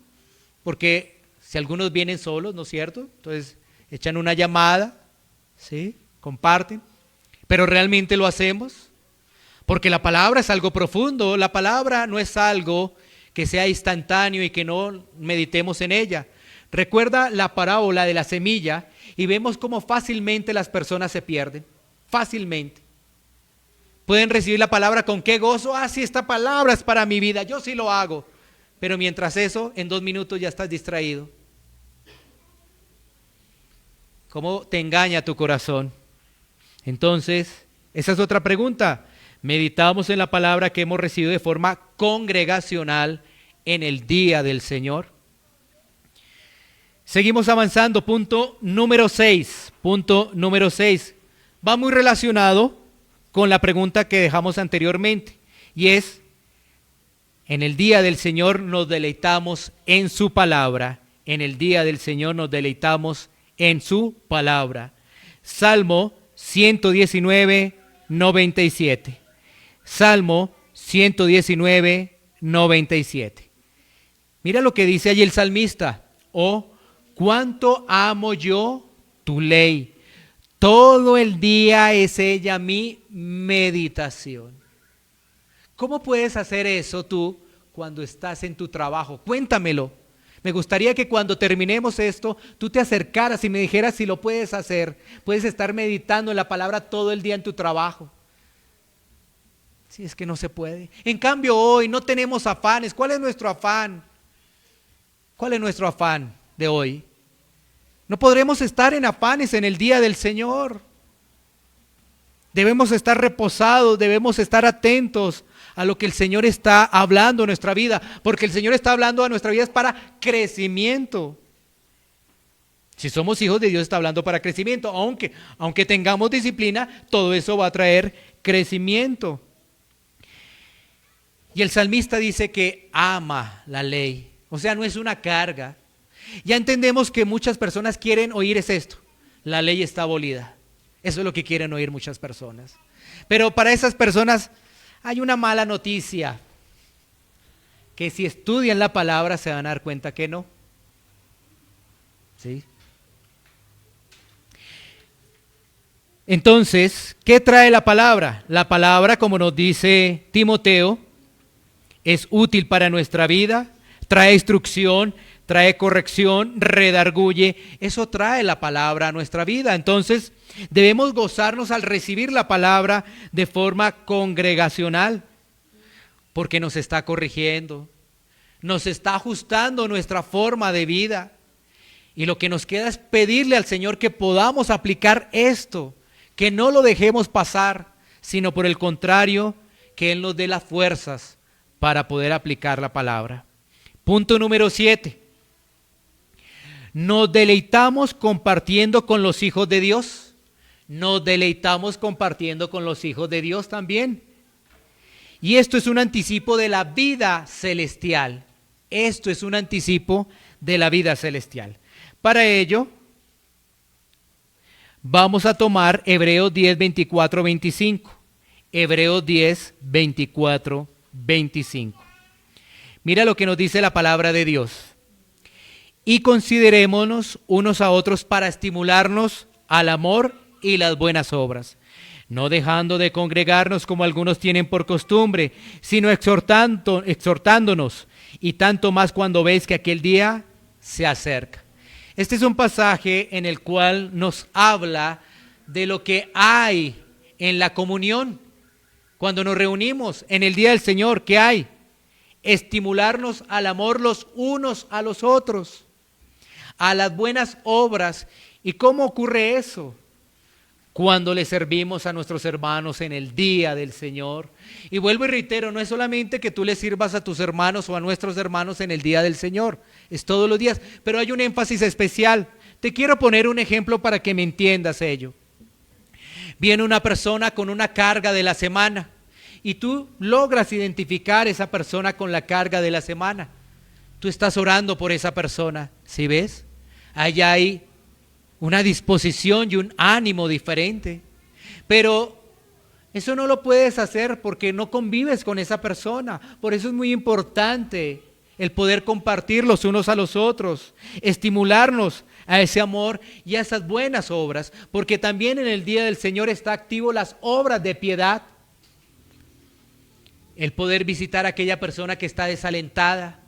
porque si algunos vienen solos, ¿no es cierto? Entonces echan una llamada, ¿sí? Comparten, pero realmente lo hacemos, porque la palabra es algo profundo, la palabra no es algo que sea instantáneo y que no meditemos en ella. Recuerda la parábola de la semilla y vemos cómo fácilmente las personas se pierden, fácilmente. Pueden recibir la palabra con qué gozo, sí, esta palabra es para mi vida, yo sí lo hago. Pero mientras eso, en 2 minutos ya estás distraído. ¿Cómo te engaña tu corazón? Entonces, esa es otra pregunta. Meditamos en la palabra que hemos recibido de forma congregacional en el día del Señor. Seguimos avanzando, punto número 6. Punto número 6. Va muy relacionado con la pregunta que dejamos anteriormente, y es: en el día del Señor nos deleitamos en su palabra. En el día del Señor nos deleitamos en su palabra. Salmo 119, 97. Salmo 119, 97. Mira lo que dice allí el salmista: oh, cuánto amo yo tu ley, todo el día es ella mi meditación. ¿Cómo puedes hacer eso tú cuando estás en tu trabajo? Cuéntamelo. Me gustaría que cuando terminemos esto, tú te acercaras y me dijeras si lo puedes hacer. Puedes estar meditando en la palabra todo el día en tu trabajo. Si es que no se puede. En cambio hoy no tenemos afanes. ¿Cuál es nuestro afán? ¿Cuál es nuestro afán de hoy? No podremos estar en afanes en el día del Señor. Debemos estar reposados, debemos estar atentos a lo que el Señor está hablando en nuestra vida, porque el Señor está hablando a nuestra vida es para crecimiento. Si somos hijos de Dios está hablando para crecimiento, aunque tengamos disciplina, todo eso va a traer crecimiento. Y el salmista dice que ama la ley, o sea, no es una carga. Ya entendemos que muchas personas quieren oír es esto: la ley está abolida. Eso es lo que quieren oír muchas personas. Pero para esas personas hay una mala noticia, que si estudian la palabra se van a dar cuenta que no. ¿Sí? Entonces, ¿qué trae la palabra? La palabra, como nos dice Timoteo, es útil para nuestra vida, trae instrucción, trae corrección, redarguye. Eso trae la palabra a nuestra vida. Entonces, debemos gozarnos al recibir la palabra de forma congregacional, porque nos está corrigiendo, nos está ajustando nuestra forma de vida. Y lo que nos queda es pedirle al Señor que podamos aplicar esto, que no lo dejemos pasar, sino por el contrario, que Él nos dé las fuerzas para poder aplicar la palabra. Punto número 7. Nos deleitamos compartiendo con los hijos de Dios. Nos deleitamos compartiendo con los hijos de Dios también. Y esto es un anticipo de la vida celestial. Esto es un anticipo de la vida celestial. Para ello, vamos a tomar Hebreos 10, 24, 25. Hebreos 10, 24, 25. Mira lo que nos dice la palabra de Dios. Y considerémonos unos a otros para estimularnos al amor y las buenas obras, no dejando de congregarnos como algunos tienen por costumbre, sino exhortándonos, y tanto más cuando veis que aquel día se acerca. Este es un pasaje en el cual nos habla de lo que hay en la comunión. Cuando nos reunimos en el día del Señor, ¿qué hay? Estimularnos al amor los unos a los otros, a las buenas obras. ¿Y cómo ocurre eso? Cuando le servimos a nuestros hermanos en el día del Señor. Y vuelvo y reitero, no es solamente que tú le sirvas a tus hermanos o a nuestros hermanos en el día del Señor, es todos los días, pero hay un énfasis especial. Te quiero poner un ejemplo para que me entiendas ello. Viene una persona con una carga de la semana y tú logras identificar esa persona con la carga de la semana. Tú estás orando por esa persona, ¿sí ves? Allá hay una disposición y un ánimo diferente, pero eso no lo puedes hacer porque no convives con esa persona. Por eso es muy importante el poder compartir los unos a los otros, estimularnos a ese amor y a esas buenas obras, porque también en el día del Señor está activo las obras de piedad. El poder visitar a aquella persona que está desalentada,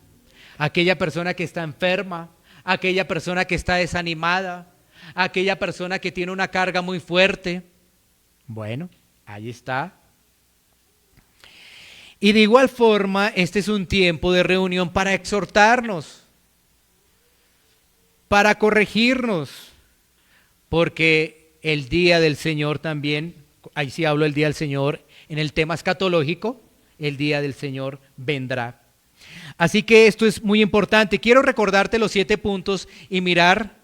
aquella persona que está enferma, aquella persona que está desanimada, aquella persona que tiene una carga muy fuerte. Bueno, ahí está. Y de igual forma, este es un tiempo de reunión para exhortarnos, para corregirnos, porque el día del Señor también, ahí sí hablo del día del Señor, en el tema escatológico, el día del Señor vendrá. Así que esto es muy importante. Quiero recordarte los 7 puntos y mirar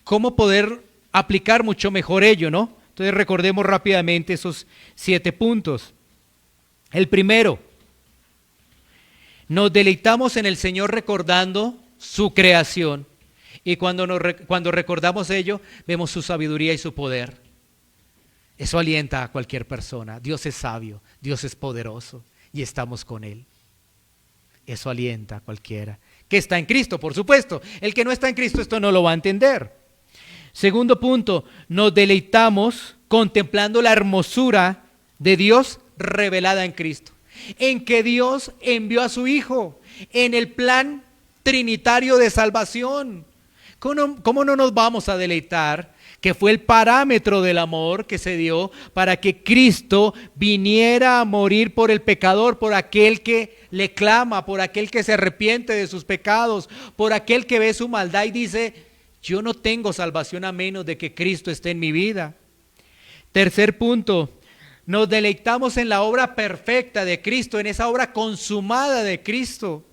cómo poder aplicar mucho mejor ello, ¿no? Entonces recordemos rápidamente esos 7 puntos. El primero, nos deleitamos en el Señor recordando su creación. Y cuando recordamos ello, vemos su sabiduría y su poder. Eso alienta a cualquier persona. Dios es sabio, Dios es poderoso y estamos con Él. Eso alienta a cualquiera que está en Cristo, por supuesto. El que no está en Cristo esto no lo va a entender. Segundo punto, nos deleitamos contemplando la hermosura de Dios revelada en Cristo, en que Dios envió a su Hijo en el plan trinitario de salvación. ¿Cómo no nos vamos a deleitar? Que fue el parámetro del amor que se dio para que Cristo viniera a morir por el pecador, por aquel que le clama, por aquel que se arrepiente de sus pecados, por aquel que ve su maldad y dice: yo no tengo salvación a menos de que Cristo esté en mi vida. Tercer punto, Nos deleitamos en la obra perfecta de Cristo, en esa obra consumada de Cristo.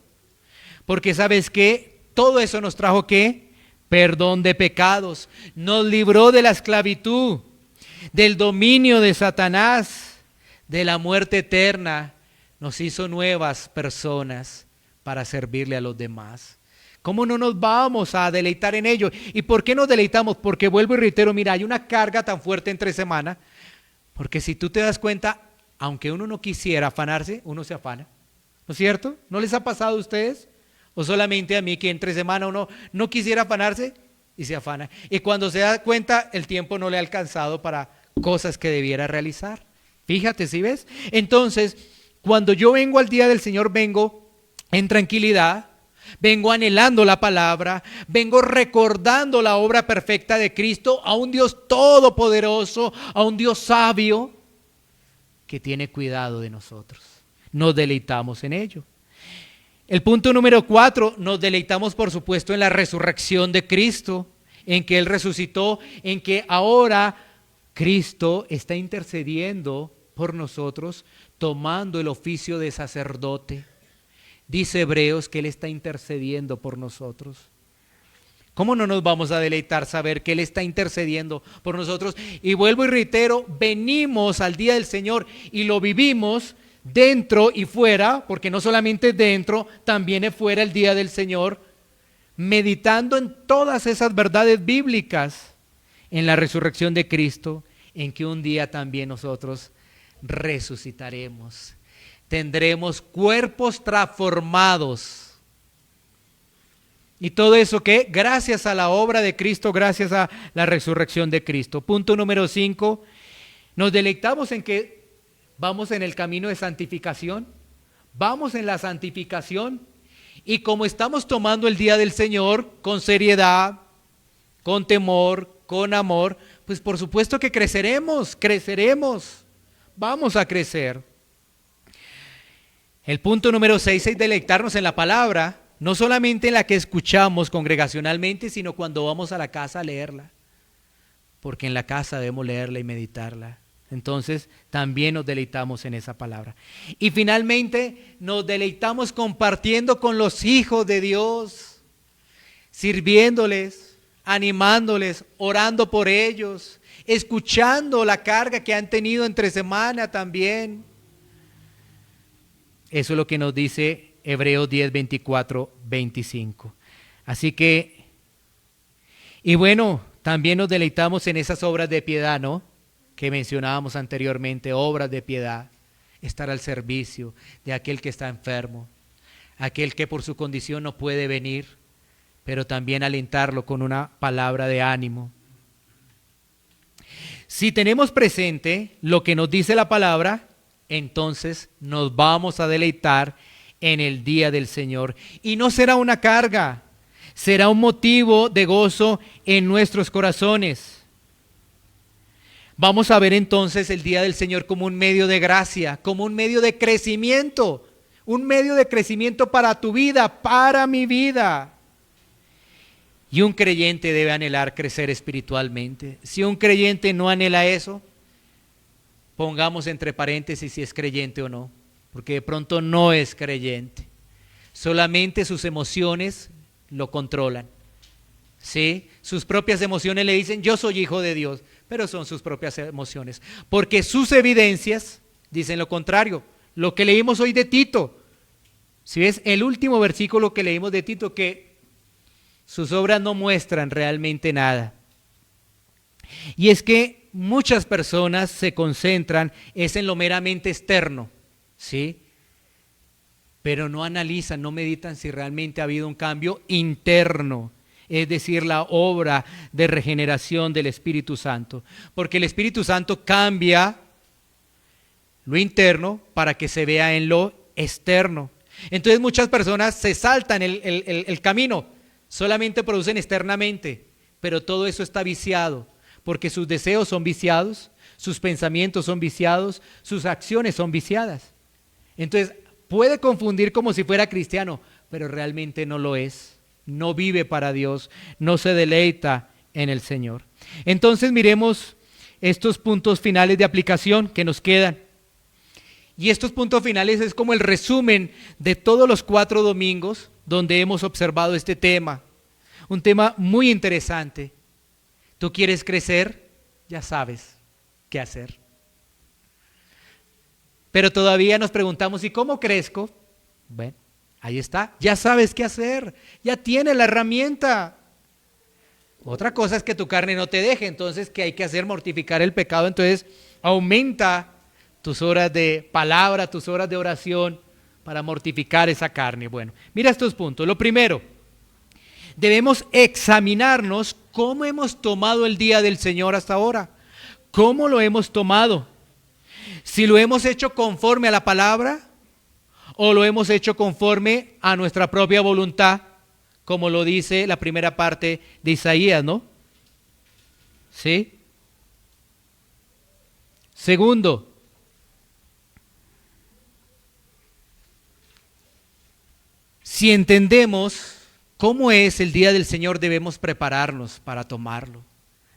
Porque ¿sabes qué? Todo eso nos trajo ¿qué? Perdón de pecados. Nos libró de la esclavitud, del dominio de Satanás, de la muerte eterna. Nos hizo nuevas personas para servirle a los demás. ¿Cómo no nos vamos a deleitar en ello? ¿Y por qué nos deleitamos? Porque vuelvo y reitero, mira, hay una carga tan fuerte entre semana. Porque si tú te das cuenta, aunque uno no quisiera afanarse, uno se afana. ¿No es cierto? ¿No les ha pasado a ustedes? ¿O solamente a mí que entre semana uno no quisiera afanarse y se afana? Y cuando se da cuenta, el tiempo no le ha alcanzado para cosas que debiera realizar. Fíjate, ¿sí ves? Entonces, cuando yo vengo al día del Señor, vengo en tranquilidad, vengo anhelando la palabra, vengo recordando la obra perfecta de Cristo, a un Dios todopoderoso, a un Dios sabio que tiene cuidado de nosotros. Nos deleitamos en ello. El punto número 4, nos deleitamos por supuesto en la resurrección de Cristo, en que Él resucitó, en que ahora Cristo está intercediendo por nosotros, tomando el oficio de sacerdote. Dice Hebreos que Él está intercediendo por nosotros. ¿Cómo no nos vamos a deleitar saber que Él está intercediendo por nosotros? Y vuelvo y reitero, venimos al día del Señor y lo vivimos dentro y fuera, porque no solamente dentro, también es fuera el día del Señor, meditando en todas esas verdades bíblicas, en la resurrección de Cristo, en que un día también nosotros resucitaremos. Tendremos cuerpos transformados. ¿Y todo eso qué? Gracias a la obra de Cristo, gracias a la resurrección de Cristo. Punto número 5, nos deleitamos en que vamos en el camino de santificación, vamos en la santificación y como estamos tomando el día del Señor con seriedad, con temor, con amor, pues por supuesto que creceremos, vamos a crecer. El punto número 6 es deleitarnos en la palabra, no solamente en la que escuchamos congregacionalmente, sino cuando vamos a la casa a leerla, porque en la casa debemos leerla y meditarla. Entonces también nos deleitamos en esa palabra. Y finalmente nos deleitamos compartiendo con los hijos de Dios, sirviéndoles, animándoles, orando por ellos, escuchando la carga que han tenido entre semana también. Eso es lo que nos dice Hebreos 10, 24, 25. Así que, y bueno, también nos deleitamos en esas obras de piedad, ¿no? Que mencionábamos anteriormente, obras de piedad, estar al servicio de aquel que está enfermo, aquel que por su condición no puede venir, pero también alentarlo con una palabra de ánimo. Si tenemos presente lo que nos dice la palabra, entonces nos vamos a deleitar en el día del Señor. Y no será una carga, será un motivo de gozo en nuestros corazones. Vamos a ver entonces el día del Señor como un medio de gracia, como un medio de crecimiento, un medio de crecimiento para tu vida, para mi vida. Y un creyente debe anhelar crecer espiritualmente. Si un creyente no anhela eso, pongamos entre paréntesis si es creyente o no, porque de pronto no es creyente. Solamente sus emociones lo controlan. ¿Sí? Sus propias emociones le dicen, yo soy hijo de Dios, pero son sus propias emociones. Porque sus evidencias dicen lo contrario. Lo que leímos hoy de Tito, si ves el último versículo que leímos de Tito, que sus obras no muestran realmente nada. Y es que muchas personas se concentran es en lo meramente externo, ¿sí? Pero no analizan, no meditan si realmente ha habido un cambio interno, es decir, la obra de regeneración del Espíritu Santo. Porque el Espíritu Santo cambia lo interno para que se vea en lo externo. Entonces muchas personas se saltan el camino, solamente producen externamente, pero todo eso está viciado, porque sus deseos son viciados, sus pensamientos son viciados, sus acciones son viciadas. Entonces puede confundir como si fuera cristiano, pero realmente no lo es. No vive para Dios, no se deleita en el Señor. Entonces miremos estos puntos finales de aplicación que nos quedan. Y estos puntos finales es como el resumen de todos los 4 domingos donde hemos observado este tema. Un tema muy interesante. ¿Tú quieres crecer? Ya sabes qué hacer. Pero todavía nos preguntamos, ¿y cómo crezco? Bueno, ahí está, ya sabes qué hacer, ya tienes la herramienta. Otra cosa es que tu carne no te deje, entonces, ¿qué hay que hacer? Mortificar el pecado, entonces aumenta tus horas de palabra, tus horas de oración para mortificar esa carne. Bueno, mira estos puntos. Lo primero, debemos examinarnos cómo hemos tomado el día del Señor hasta ahora, cómo lo hemos tomado. Si lo hemos hecho conforme a la palabra o lo hemos hecho conforme a nuestra propia voluntad, como lo dice la primera parte de Isaías, ¿no? ¿Sí? Segundo, si entendemos cómo es el día del Señor, debemos prepararnos para tomarlo.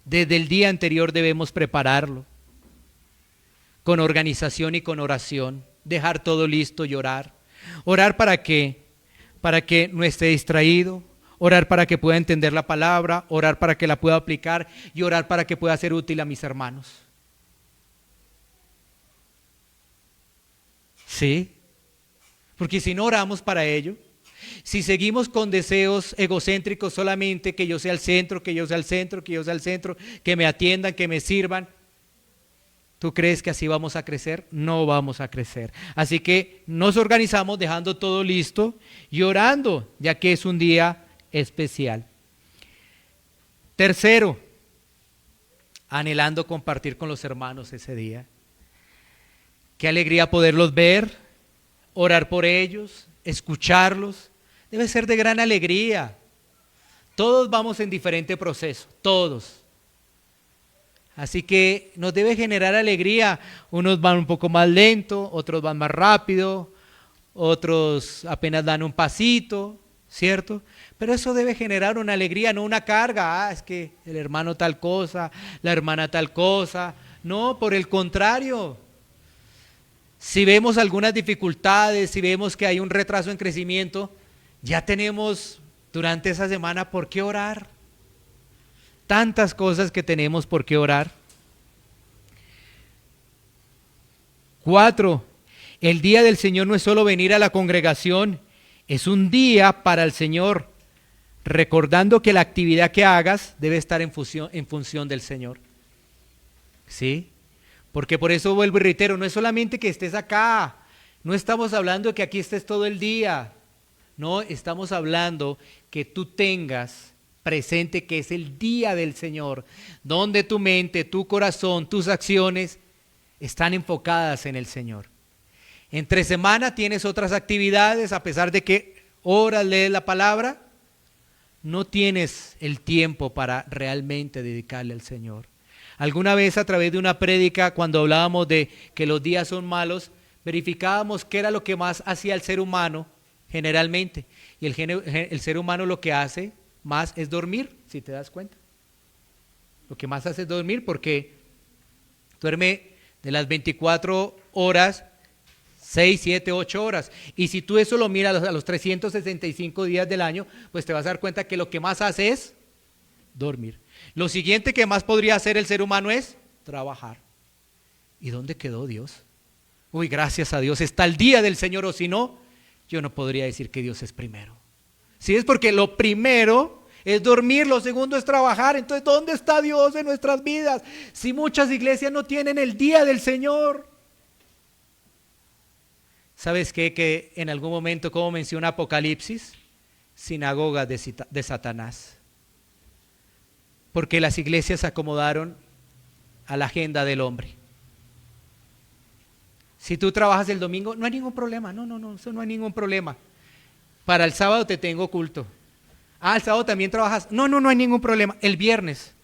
Desde el día anterior debemos prepararlo. Con organización y con oración, dejar todo listo y orar. Orar para que no esté distraído, orar para que pueda entender la palabra, orar para que la pueda aplicar y orar para que pueda ser útil a mis hermanos. ¿Sí? Porque si no oramos para ello, si seguimos con deseos egocéntricos solamente, que yo sea el centro, que yo sea el centro, que yo sea el centro, que me atiendan, que me sirvan, ¿tú crees que así vamos a crecer? No vamos a crecer. Así que nos organizamos dejando todo listo y orando, ya que es un día especial. Tercero, anhelando compartir con los hermanos ese día. Qué alegría poderlos ver, orar por ellos, escucharlos. Debe ser de gran alegría. Todos vamos en diferente proceso, todos. Así que nos debe generar alegría. Unos van un poco más lento, otros van más rápido, otros apenas dan un pasito, ¿cierto? Pero eso debe generar una alegría, no una carga. Es que el hermano tal cosa, la hermana tal cosa. No, por el contrario. Si vemos algunas dificultades, si vemos que hay un retraso en crecimiento, ya tenemos durante esa semana por qué orar. Tantas cosas que tenemos por qué orar. 4. El día del Señor no es solo venir a la congregación, es un día para el Señor, recordando que la actividad que hagas debe estar en función del Señor. ¿Sí? Porque por eso vuelvo y reitero, no es solamente que estés acá, no estamos hablando de que aquí estés todo el día, no, estamos hablando que tú tengas presente que es el día del Señor, donde tu mente, tu corazón, tus acciones están enfocadas en el Señor. Entre semana tienes otras actividades, a pesar de que oras, lees la palabra, no tienes el tiempo para realmente dedicarle al Señor. Alguna vez a través de una prédica, cuando hablábamos de que los días son malos, verificábamos qué era lo que más hacía el ser humano generalmente. Y el ser humano lo que hace más es dormir, si te das cuenta. Lo que más hace es dormir, porque duerme de las 24 horas, 6, 7, 8 horas. Y si tú eso lo miras a los 365 días del año, pues te vas a dar cuenta que lo que más hace es dormir. Lo siguiente que más podría hacer el ser humano es trabajar. ¿Y dónde quedó Dios? Uy, gracias a Dios está el día del Señor, o si no, yo no podría decir que Dios es primero. Si es porque lo primero es dormir, lo segundo es trabajar. Entonces, ¿dónde está Dios en nuestras vidas? Si muchas iglesias no tienen el día del Señor. ¿Sabes qué? Que en algún momento, como menciona Apocalipsis, sinagoga de Satanás. Porque las iglesias se acomodaron a la agenda del hombre. Si tú trabajas el domingo, no hay ningún problema. No, eso no hay ningún problema. Para el sábado te tengo culto. El sábado también trabajas. No hay ningún problema. El viernes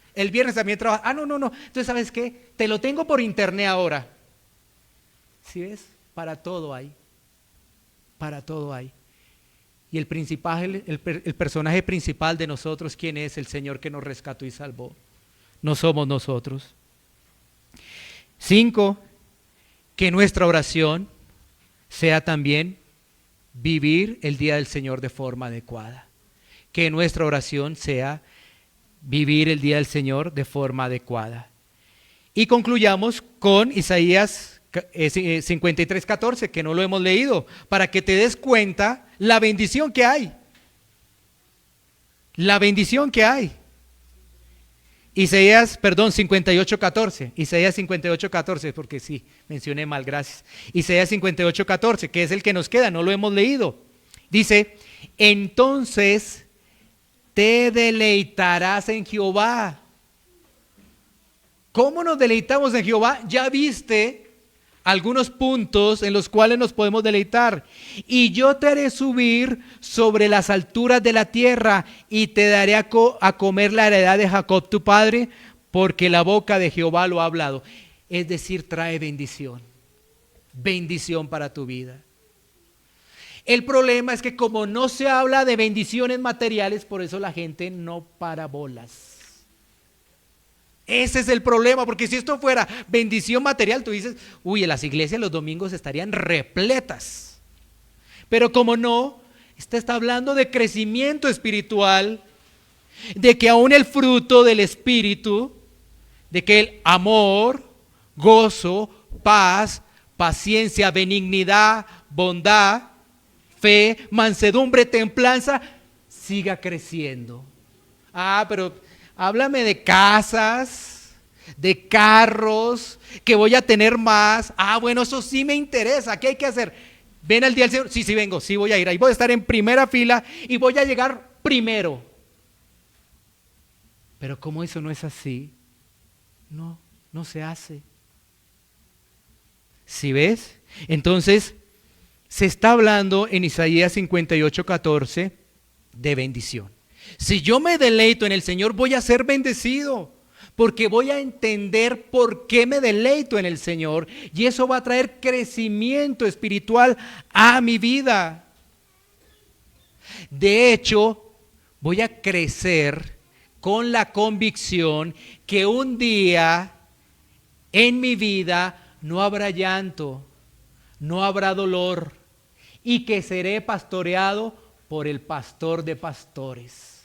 también trabajas. No. Entonces, ¿sabes qué? Te lo tengo por internet ahora. ¿Sí ves? Para todo hay. Para todo hay. Y el personaje principal de nosotros, ¿quién es? El Señor que nos rescató y salvó. No somos nosotros. 5, que nuestra oración sea también vivir el día del Señor de forma adecuada. Que nuestra oración sea vivir el día del Señor de forma adecuada. Y concluyamos con Isaías 53:14, que no lo hemos leído, para que te des cuenta la bendición que hay. La bendición que hay. Isaías 58:14, porque sí, mencioné mal, gracias. Isaías 58:14, que es el que nos queda, no lo hemos leído. Dice, entonces te deleitarás en Jehová. ¿Cómo nos deleitamos en Jehová? Ya viste algunos puntos en los cuales nos podemos deleitar. Y yo te haré subir sobre las alturas de la tierra y te daré a comer la heredad de Jacob tu padre, porque la boca de Jehová lo ha hablado. Es decir, trae bendición. Bendición para tu vida. El problema es que como no se habla de bendiciones materiales, por eso la gente no para bolas. Ese es el problema, porque si esto fuera bendición material, tú dices, uy, en las iglesias los domingos estarían repletas. Pero como no, está hablando de crecimiento espiritual, de que aún el fruto del Espíritu, de que el amor, gozo, paz, paciencia, benignidad, bondad, fe, mansedumbre, templanza, siga creciendo. Pero háblame de casas, de carros, que voy a tener más. Bueno, eso sí me interesa. ¿Qué hay que hacer? ¿Ven al día del Señor? Sí, vengo, sí voy a ir. Ahí voy a estar en primera fila y voy a llegar primero. Pero como eso no es así, no se hace. ¿Sí ves? Entonces, se está hablando en Isaías 58:14 de bendición. Si yo me deleito en el Señor, voy a ser bendecido, porque voy a entender por qué me deleito en el Señor, y eso va a traer crecimiento espiritual a mi vida. De hecho, voy a crecer con la convicción que un día en mi vida no habrá llanto, no habrá dolor, y que seré pastoreado por el pastor de pastores,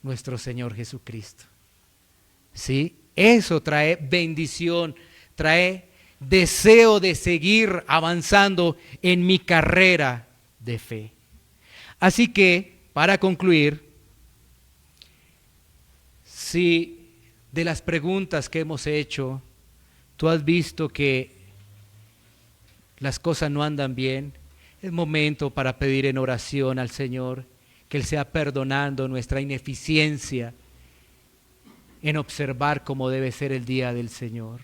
nuestro Señor Jesucristo. ¿Sí? Eso trae bendición, trae deseo de seguir avanzando en mi carrera de fe. Así que, para concluir, si de las preguntas que hemos hecho, tú has visto que las cosas no andan bien, es momento para pedir en oración al Señor que Él sea perdonando nuestra ineficiencia en observar cómo debe ser el día del Señor.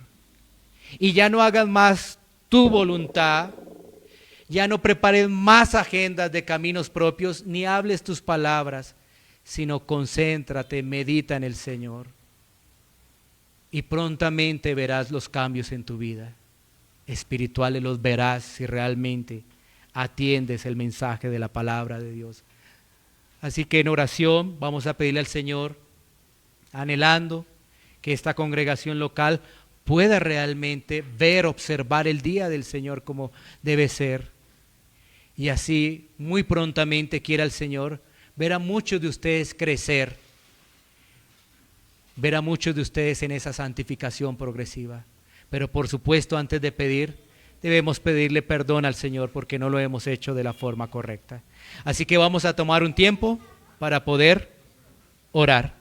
Y ya no hagas más tu voluntad, ya no prepares más agendas de caminos propios, ni hables tus palabras, sino concéntrate, medita en el Señor. Y prontamente verás los cambios en tu vida. Espirituales los verás si realmente atiendes el mensaje de la palabra de Dios. Así que en oración vamos a pedirle al Señor, anhelando que esta congregación local pueda realmente ver, observar el día del Señor como debe ser. Y así muy prontamente quiera el Señor ver a muchos de ustedes crecer, ver a muchos de ustedes en esa santificación progresiva. Pero por supuesto, antes de pedir, debemos pedirle perdón al Señor porque no lo hemos hecho de la forma correcta. Así que vamos a tomar un tiempo para poder orar.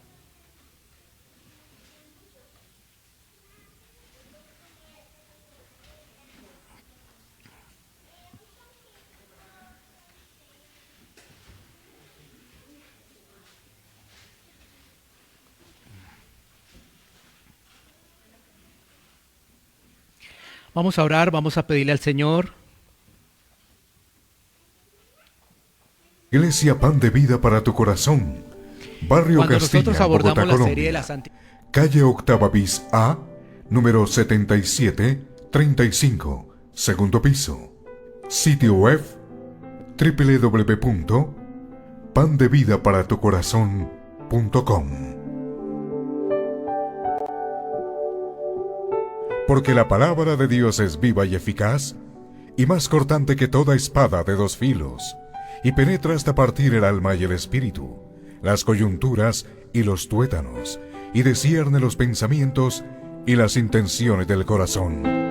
Vamos a orar, vamos a pedirle al Señor. Iglesia Pan de Vida para tu Corazón, Barrio Cuando Castilla, nosotros abordamos Bogotá, la Colombia. serie de la santificación, Calle Octava bis A, número 7735, segundo piso. Sitio web www.pandevidaparatucorazon.com. Porque la palabra de Dios es viva y eficaz, y más cortante que toda espada de dos filos, y penetra hasta partir el alma y el espíritu, las coyunturas y los tuétanos, y discierne los pensamientos y las intenciones del corazón.